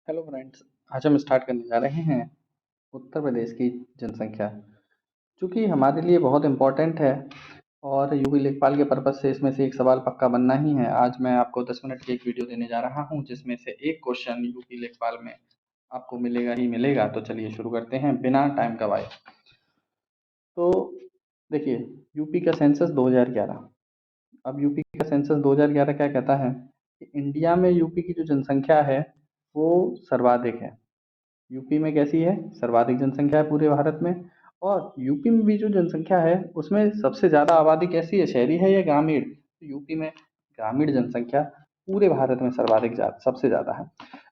Hello friends. आज हम start करने जा रहे हैं उत्तर प्रदेश की जनसंख्या, जो कि हमारे लिए बहुत इम्पोर्टेंट है। और यूपी लेखपाल के पर्पज़ से इसमें से एक सवाल पक्का बनना ही है। आज मैं आपको 10 मिनट की एक वीडियो देने जा रहा हूं, जिसमें से एक क्वेश्चन यूपी लेखपाल में आपको मिलेगा ही मिलेगा। तो चलिए शुरू करते हैं बिना टाइम गवाए। तो देखिए, यूपी का सेंसस 2011। अब यूपी का सेंसस 2011 क्या कहता है कि इंडिया में यूपी की जो जनसंख्या है वो सर्वाधिक है। यूपी में कैसी है? सर्वाधिक जनसंख्या है पूरे भारत में। और यूपी में भी जो जनसंख्या है उसमें सबसे ज़्यादा आबादी कैसी है, शहरी है या ग्रामीण? तो यूपी में ग्रामीण जनसंख्या पूरे भारत में सबसे ज़्यादा है।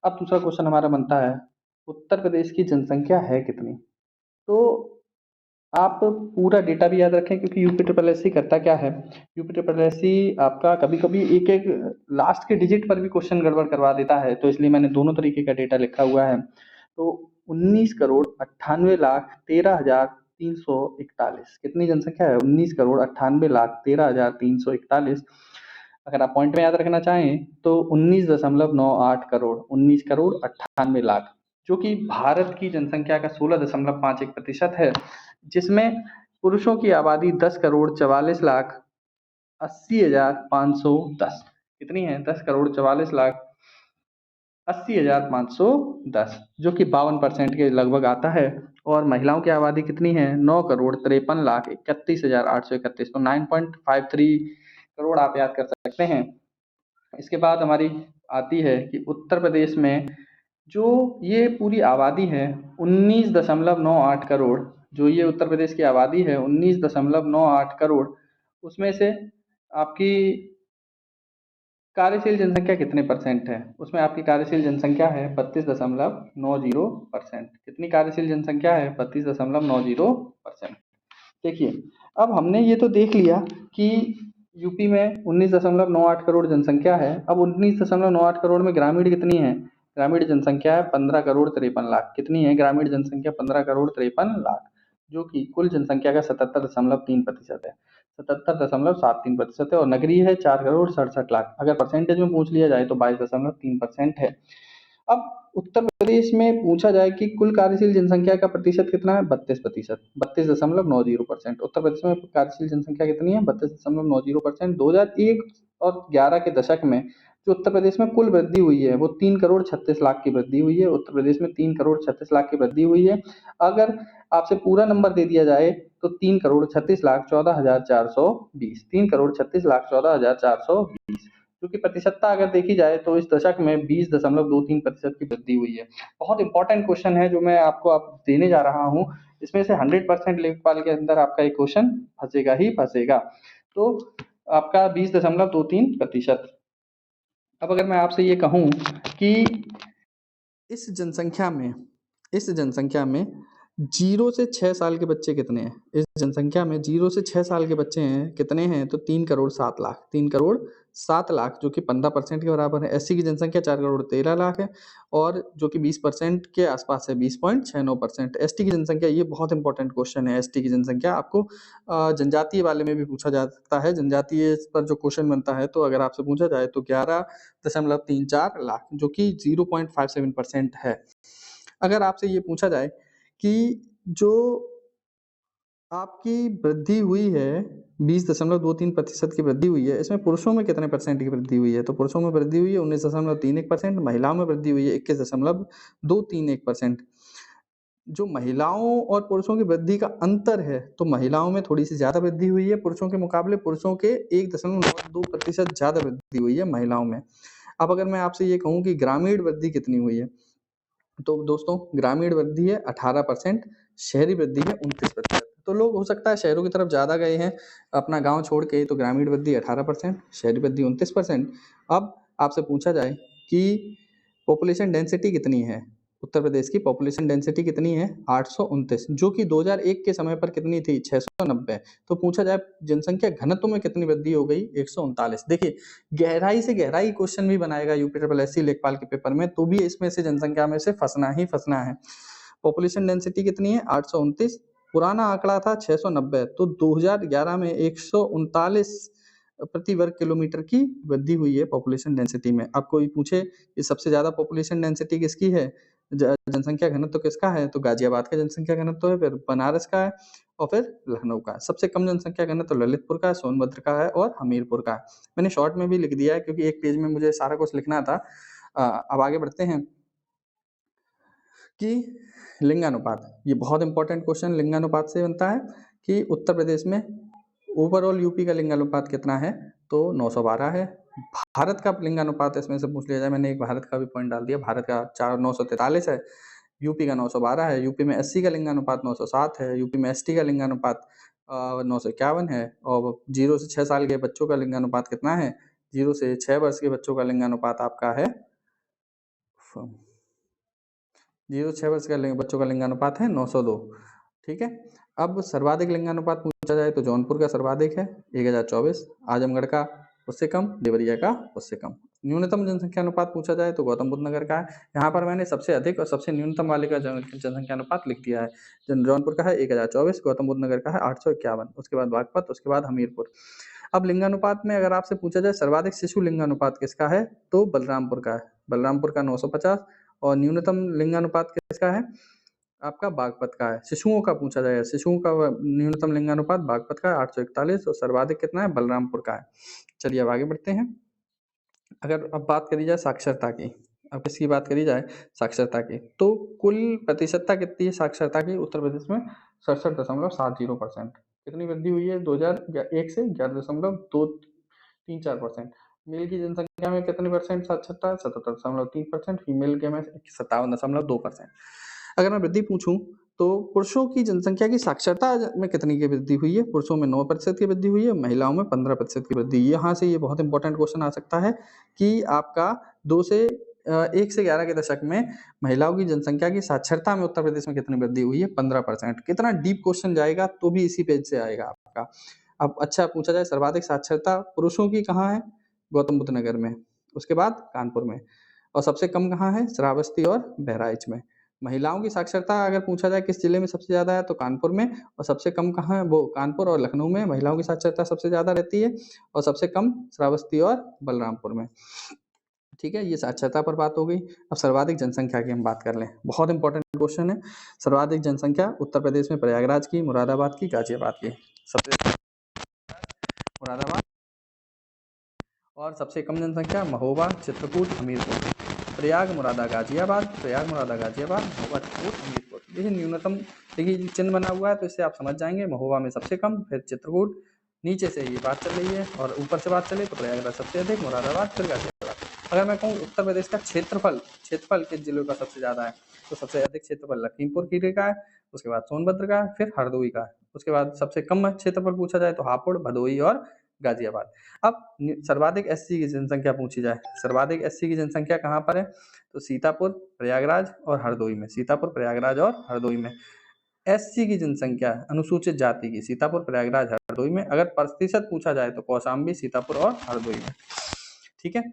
अब दूसरा क्वेश्चन हमारा बनता है, उत्तर प्रदेश की जनसंख्या है कितनी? तो आप पूरा डेटा भी याद रखें, क्योंकि यूपी ट्रिपल एस सी करता क्या है, यूपी ट्रिपल एस सी आपका कभी कभी एक एक लास्ट के डिजिट पर भी क्वेश्चन गड़बड़ करवा देता है। तो इसलिए मैंने दोनों तरीके का डेटा लिखा हुआ है। तो 19,98,13,341 कितनी जनसंख्या है? 19,98,13,341। अगर आप पॉइंट में याद रखना चाहें तो 19.98 करोड़, 19,98,00,000, जो कि भारत की जनसंख्या का 16.51% है। जिसमें पुरुषों की आबादी 10,44,80,510 कितनी है? 10,44,80,510, जो कि 52% के लगभग आता है। और महिलाओं की आबादी कितनी है? 9,53,31,831, तो 9.53 करोड़ आप याद कर सकते हैं। इसके बाद हमारी आती है कि उत्तर प्रदेश में जो ये पूरी आबादी है 19.98 करोड़, जो ये उत्तर प्रदेश की आबादी है 19.98 करोड़, उसमें से आपकी कार्यशील जनसंख्या कितने परसेंट है? उसमें आपकी कार्यशील जनसंख्या है 32.90%। कितनी कार्यशील जनसंख्या है? 32.90%। देखिए, अब हमने ये तो देख लिया कि यूपी में 19.98 करोड़ जनसंख्या है। अब 19.98 करोड़ में ग्रामीण कितनी है? ग्रामीण जनसंख्या है 15,53,00,000। कितनी है ग्रामीण जनसंख्या? 15,53,00,000, जो कि कुल जनसंख्या का 77.3% है, 77.73% है। और नगरीय है 4,67,00,000। अगर परसेंटेज में पूछ लिया जाए तो 22.3% है। अब उत्तर प्रदेश में पूछा जाए कि कुल कार्यशील जनसंख्या का प्रतिशत कितना है? 32%, 32.90%। उत्तर प्रदेश में कार्यशील जनसंख्या कितनी है? 32.90%। 2001 और 11 के दशक में जो उत्तर प्रदेश में कुल वृद्धि हुई है वो 3,36,00,000 की वृद्धि हुई है। उत्तर प्रदेश में 3,36,00,000 की वृद्धि हुई है। अगर आपसे पूरा नंबर दे दिया जाए तो 3,36,14,420, 3,36,14,420, क्योंकि प्रतिशतता अगर देखी जाए तो इस दशक में 20.23% की वृद्धि हुई है। बहुत इंपॉर्टेंट क्वेश्चन है जो मैं आपको आप देने जा रहा हूँ। इसमें से 100% लेखपाल के अंदर आपका एक क्वेश्चन फंसेगा ही फंसेगा। तो आपका 20.23%। अब अगर मैं आपसे ये कहूँ कि इस जनसंख्या में इस जनसंख्या में 0 से 6 साल के बच्चे कितने हैं? इस जनसंख्या में 0 से 6 साल के बच्चे हैं, कितने हैं? तो 3,07,00,000, 3,07,00,000, जो कि 15% के बराबर है। एससी की जनसंख्या 4,13,00,000 है, और जो कि 20% के आसपास है, 20.69%। एसटी की जनसंख्या, ये बहुत इंपॉर्टेंट क्वेश्चन है। एसटी की जनसंख्या आपको जनजातीय वाले में भी पूछा जा सकता है। जनजातीय पर जो क्वेश्चन बनता है, तो अगर आपसे पूछा जाए तो 11.34 लाख, जो कि 0.57% है। अगर आपसे ये पूछा जाए कि जो आपकी वृद्धि हुई है 20.23% की वृद्धि हुई है, इसमें पुरुषों में कितने परसेंट की वृद्धि हुई है? तो पुरुषों में वृद्धि हुई है 19.31%, महिलाओं में वृद्धि हुई है 21.231%। जो महिलाओं और पुरुषों की वृद्धि का अंतर है, तो महिलाओं में थोड़ी सी ज़्यादा वृद्धि हुई है पुरुषों के मुकाबले। पुरुषों के 1.92% ज़्यादा वृद्धि हुई है महिलाओं में। अब अगर मैं आपसे ये कहूँ कि ग्रामीण वृद्धि कितनी हुई है, तो दोस्तों ग्रामीण वृद्धि है 18%, शहरी वृद्धि है 29%। तो लोग हो सकता है शहरों की तरफ ज़्यादा गए हैं अपना गाँव छोड़ के, तो ग्रामीण वृद्धि 18%, शहरी वृद्धि 29%। अब आपसे पूछा जाए कि पॉपुलेशन डेंसिटी कितनी है? उत्तर प्रदेश की पॉपुलेशन डेंसिटी कितनी है? 829, जो कि 2001 के समय पर कितनी थी? 690। तो पूछा जाए जनसंख्या घनत्व में कितनी वृद्धि हो गई? 139। देखिए, गहराई से गहराई क्वेश्चन भी बनाएगा यूपी ट्रिपल एस सी लेखपाल के पेपर में, तो भी इसमें से जनसंख्या में से फंसना ही फंसना है। पॉपुलेशन डेंसिटी कितनी है? 829। पुराना आंकड़ा था 690, तो 2011 में 139 प्रति वर्ग किलोमीटर की वृद्धि हुई है पॉपुलेशन डेंसिटी में। अब कोई पूछे कि सबसे ज़्यादा पॉपुलेशन डेंसिटी किसकी है, जनसंख्या घनत्व किसका है, तो गाजियाबाद का जनसंख्या घनत्व है, फिर बनारस का है और फिर लखनऊ का है। सबसे कम जनसंख्या घनत्व ललितपुर का है, सोनभद्र का है और हमीरपुर का है। मैंने शॉर्ट में भी लिख दिया है क्योंकि एक पेज में मुझे सारा कुछ लिखना था। अब आगे बढ़ते हैं कि लिंगानुपात, ये बहुत इंपॉर्टेंट क्वेश्चन लिंगानुपात से बनता है कि उत्तर प्रदेश में ओवरऑल यूपी का लिंगानुपात कितना है, तो 912 है। भारत का लिंगानुपात इसमें से पूछ लिया जाए, मैंने एक भारत का भी पॉइंट डाल दिया, भारत का 943 है, यूपी का 912 है, यूपी में एससी का लिंगानुपात 907 है, यूपी में एसटी का लिंगानुपात 951 है, और 0 से 6 साल के बच्चों का लिंगानुपात कितना है, 0 से 6 वर्ष के बच्चों का लिंगानुपात आपका है 0 से 6 वर्ष के बच्चों का लिंगानुपात है 902। ठीक है, अब सर्वाधिक लिंगानुपात पूछा जाए तो जौनपुर का सर्वाधिक है 1024, आजमगढ़ का उससे कम, देवरिया का उससे कम। न्यूनतम जनसंख्या अनुपात पूछा जाए तो गौतम बुद्ध नगर का है। यहाँ पर मैंने सबसे अधिक और सबसे न्यूनतम वाले का जनसंख्या अनुपात लिख दिया है। जौनपुर का है 1024, गौतम बुद्ध नगर का है 851, उसके बाद बागपत, उसके बाद हमीरपुर। अब लिंगानुपात में अगर आपसे पूछा जाए सर्वाधिक शिशु लिंगानुपात किसका है, तो बलरामपुर का है, बलरामपुर का 950, और न्यूनतम लिंगानुपात किसका है, आपका बागपत का है। शिशुओं का पूछा जाए, शिशुओं का न्यूनतम लिंगानुपात बागपत का है 841, और सर्वाधिक कितना है, बलरामपुर का है। चलिए अब आगे बढ़ते हैं। अगर अब बात करी जाए साक्षरता की, अब किसकी बात करी जाए, साक्षरता की, तो कुल प्रतिशतता कितनी है साक्षरता की उत्तर प्रदेश में, 67.70%। कितनी वृद्धि हुई है 2001 से 11.234%। मेल की जनसंख्या में कितने परसेंट साक्षरता है, 77.3%, फीमेल के में 57.2%। अगर मैं वृद्धि पूछूं तो पुरुषों की जनसंख्या की साक्षरता में कितनी की वृद्धि हुई है, पुरुषों में 9% की वृद्धि हुई है, महिलाओं में 15% की वृद्धि। यहाँ से ये बहुत इंपॉर्टेंट क्वेश्चन आ सकता है कि आपका 1 से 11 के दशक में महिलाओं की जनसंख्या की साक्षरता में उत्तर प्रदेश में कितनी वृद्धि हुई है, 15%। कितना डीप क्वेश्चन जाएगा तो भी इसी पेज से आएगा आपका। अब अच्छा पूछा जाए सर्वाधिक साक्षरता पुरुषों की कहाँ है, गौतम बुद्ध नगर में, उसके बाद कानपुर में, और सबसे कम कहाँ है, श्रावस्ती और बहराइच में। महिलाओं की साक्षरता अगर पूछा जाए किस जिले में सबसे ज़्यादा है, तो कानपुर में, और सबसे कम कहाँ है, वो कानपुर और लखनऊ में महिलाओं की साक्षरता सबसे ज़्यादा रहती है, और सबसे कम श्रावस्ती और बलरामपुर में। ठीक है, ये साक्षरता पर बात हो गई। अब सर्वाधिक जनसंख्या की हम बात कर लें, बहुत इंपॉर्टेंट क्वेश्चन है। सर्वाधिक जनसंख्या उत्तर प्रदेश में प्रयागराज की, मुरादाबाद की, गाजियाबाद की। सबसे मुरादाबाद, और सबसे कम जनसंख्या महोबा, चित्रकूट, हमीरपुर। प्रयाग, मुरादा, गाजियाबाद, प्रयाग, मुरादा, गाजियाबाद, महोबा, चित्रकूट, हमीरपुर। देखिए न्यूनतम, देखिए चिन्ह बना हुआ है तो इससे आप समझ जाएंगे, महोबा में सबसे कम, फिर चित्रकूट, नीचे से ये बात चल रही है, और ऊपर से बात चले तो प्रयागराज सबसे अधिक, मुरादाबाद, फिर गाजियाबाद। अगर मैं कहूँ उत्तर प्रदेश का क्षेत्रफल किस जिलों का सबसे ज़्यादा है, तो सबसे अधिक क्षेत्रफल लखीमपुर खीरी का है, उसके बाद सोनभद्र का है, फिर हरदोई का है, उसके बाद सबसे कम क्षेत्रफल पूछा जाए तो हापुड़, भदोही और गाजियाबाद। अब सर्वाधिक एससी की जनसंख्या पूछी जाए, सर्वाधिक एससी की जनसंख्या कहाँ पर है, तो सीतापुर, प्रयागराज और हरदोई में। सीतापुर, प्रयागराज और हरदोई में एससी की जनसंख्या, अनुसूचित जाति की, सीतापुर, प्रयागराज, हरदोई में। अगर प्रतिशत पूछा जाए तो कौशाम्बी, सीतापुर और हरदोई में। ठीक है,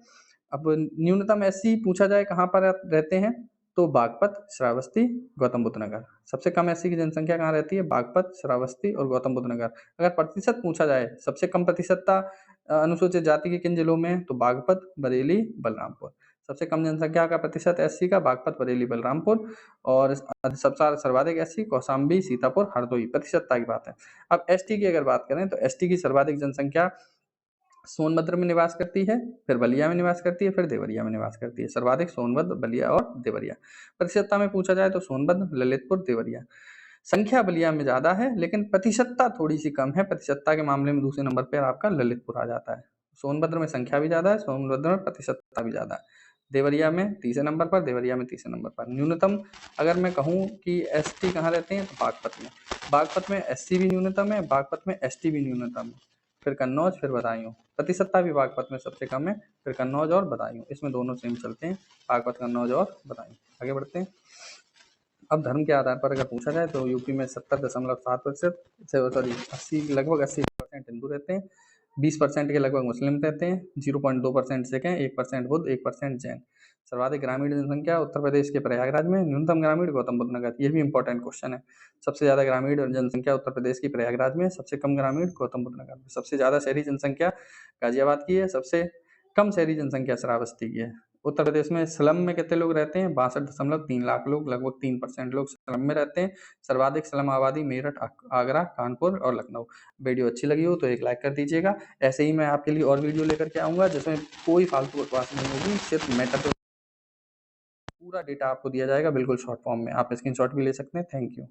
अब न्यूनतम एससी पूछा जाए कहाँ पर रहते हैं, तो बागपत, श्रावस्ती, गौतम बुद्ध नगर। सबसे कम एससी की जनसंख्या कहाँ रहती है, बागपत, श्रावस्ती और गौतम बुद्ध नगर। अगर प्रतिशत पूछा जाए, सबसे कम प्रतिशतता अनुसूचित जाति के किन जिलों में, तो बागपत, बरेली, बलरामपुर। सबसे कम जनसंख्या का प्रतिशत एससी का बागपत, बरेली, बलरामपुर, और सबसे सर्वाधिक एससी कौशाम्बी, सीतापुर, हरदोई। प्रतिशतता की बात है। अब एसटी की अगर बात करें तो एसटी की सर्वाधिक जनसंख्या सोनभद्र में निवास करती है, फिर बलिया में निवास करती है, फिर देवरिया में निवास करती है। सर्वाधिक सोनभद्र, बलिया और देवरिया। प्रतिशतता में पूछा जाए तो सोनभद्र, ललितपुर, देवरिया। संख्या बलिया में ज़्यादा है लेकिन प्रतिशतता थोड़ी सी कम है। प्रतिशतता के मामले में दूसरे नंबर पर आपका ललितपुर आ जाता है। सोनभद्र में संख्या भी ज़्यादा है, सोनभद्र में प्रतिशतता भी ज़्यादा है। देवरिया में तीसरे नंबर पर, देवरिया में तीसरे नंबर पर। न्यूनतम अगर मैं कहूँ कि एसटी कहाँ रहते हैं, तो बागपत में। बागपत में एससी भी न्यूनतम है, बागपत में एसटी भी न्यूनतम है, फिर कन्नौज, फिर बदायूं। प्रतिशतता भी बागपत में सबसे कम है, फिर कन्नौज और बदायूं। इसमें दोनों सेम चलते हैं, बागपत, कन्नौज और बदायूं। आगे बढ़ते हैं। अब धर्म के आधार पर अगर पूछा जाए तो यूपी में 70.7%, सॉरी 80, लगभग 80% हिंदू रहते हैं, 20% के लगभग मुस्लिम रहते हैं, 0.2% सिख हैं, 1% बुद्ध, 1% जैन। सर्वाधिक ग्रामीण जनसंख्या उत्तर प्रदेश के प्रयागराज में, न्यूनतम ग्रामीण गौतम बुद्ध नगर। ये भी इंपॉर्टेंट क्वेश्चन है। सबसे ज़्यादा ग्रामीण जनसंख्या उत्तर प्रदेश की प्रयागराज में, सबसे कम ग्रामीण गौतम बुद्ध नगर में। सबसे ज़्यादा शहरी जनसंख्या गाजियाबाद की है, सबसे कम शहरी जनसंख्या श्रावस्ती की है। उत्तर प्रदेश में स्लम में कितने लोग रहते हैं? 62.3 लाख लोग, लगभग 3% लोग स्लम में रहते हैं। सर्वाधिक स्लम आबादी मेरठ, आगरा, कानपुर और लखनऊ। वीडियो अच्छी लगी हो तो एक लाइक कर दीजिएगा। ऐसे ही मैं आपके लिए और वीडियो लेकर के आऊँगा जिसमें कोई फालतू बकवास नहीं होगी, सिर्फ मैटर पे पूरा डेटा आपको दिया जाएगा बिल्कुल शॉर्ट फॉर्म में। आप स्क्रीनशॉट भी ले सकते हैं। Thank you.